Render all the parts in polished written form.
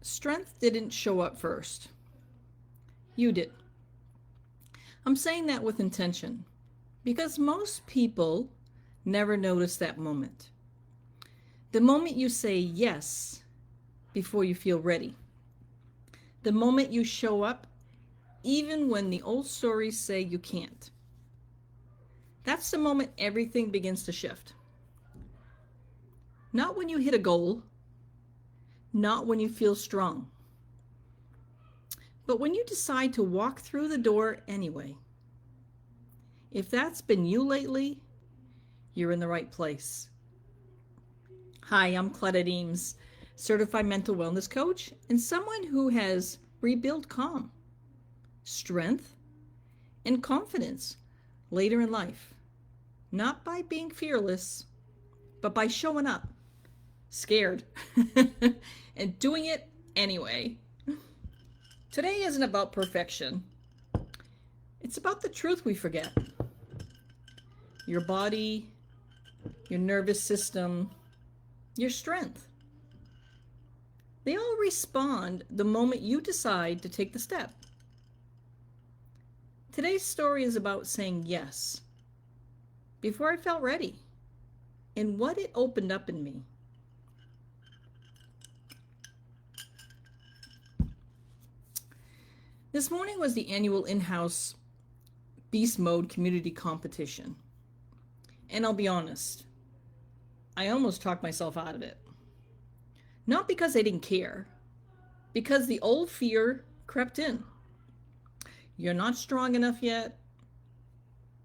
Strength didn't show up first. You did. I'm saying that with intention because most people never notice that moment. The moment you say yes before you feel ready. The moment you show up even when the old stories say you can't. That's the moment everything begins to shift. Not when you hit a goal, not when you feel strong, but when you decide to walk through the door anyway. If that's been you lately, you're in the right place. Hi, I'm Claudette Eames, certified mental wellness coach and someone who has rebuilt calm, strength, and confidence later in life. Not by being fearless, but by showing up, scared, and doing it anyway. Today isn't about perfection. It's about the truth we forget. Your body, your nervous system, your strength. They all respond the moment you decide to take the step. Today's story is about saying yes before I felt ready and what it opened up in me. This morning was the annual in-house Beast Mode community competition. And I'll be honest, I almost talked myself out of it. Not because I didn't care, because the old fear crept in. You're not strong enough yet.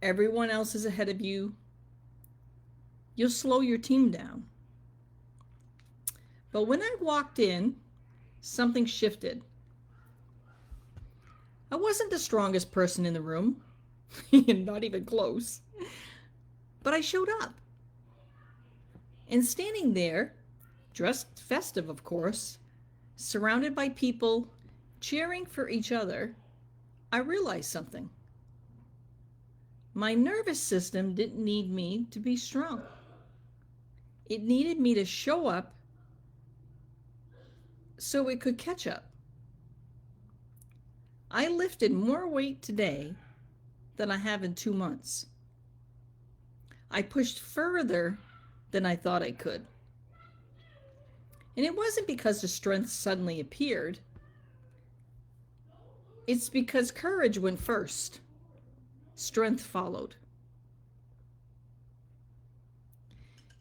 Everyone else is ahead of you. You'll slow your team down. But when I walked in, something shifted. I wasn't the strongest person in the room, not even close, but I showed up. And standing there, dressed festive, of course, surrounded by people cheering for each other, I realized something. My nervous system didn't need me to be strong. It needed me to show up so it could catch up. I lifted more weight today than I have in 2 months. I pushed further than I thought I could. And it wasn't because the strength suddenly appeared. It's because courage went first. Strength followed.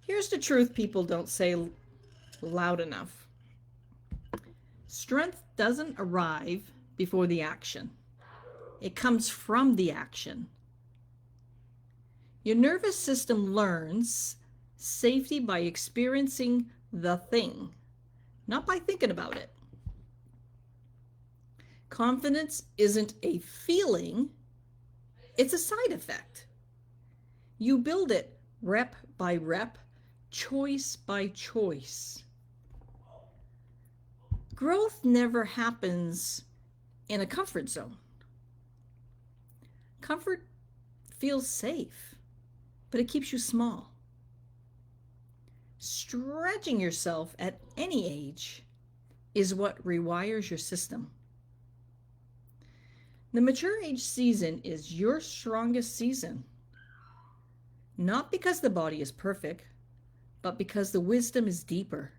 Here's the truth people don't say loud enough. Strength doesn't arrive before the action. It comes from the action. Your nervous system learns safety by experiencing the thing, not by thinking about it. Confidence isn't a feeling, it's a side effect. You build it rep by rep, choice by choice. Growth never happens in a comfort zone. Comfort feels safe, but it keeps you small. Stretching yourself at any age is what rewires your system. The mature age season is your strongest season. Not because the body is perfect, but because the wisdom is deeper,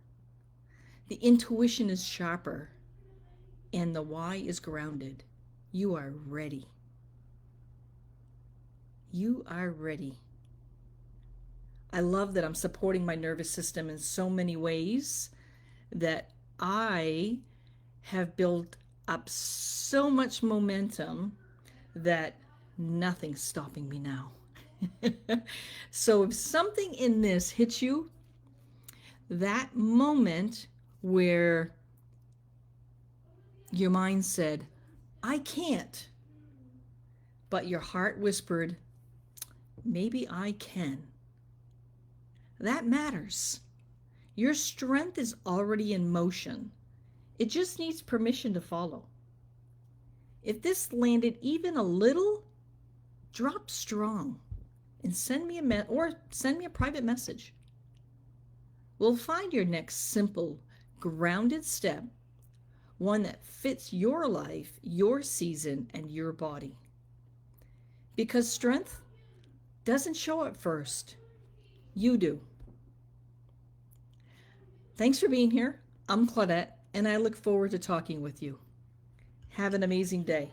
the intuition is sharper, and the why is grounded. You are ready. You are ready. I love that I'm supporting my nervous system in so many ways, that I have built up so much momentum that nothing's stopping me now. So if something in this hits you, that moment where your mind said, I can't, but your heart whispered, maybe I can. That matters. Your strength is already in motion. It just needs permission to follow. If this landed even a little, drop strong and send me a private message. We'll find your next simple, grounded step, one that fits your life, your season, and your body. Because strength doesn't show at first, you do. Thanks for being here. I'm Claudette, and I look forward to talking with you. Have an amazing day.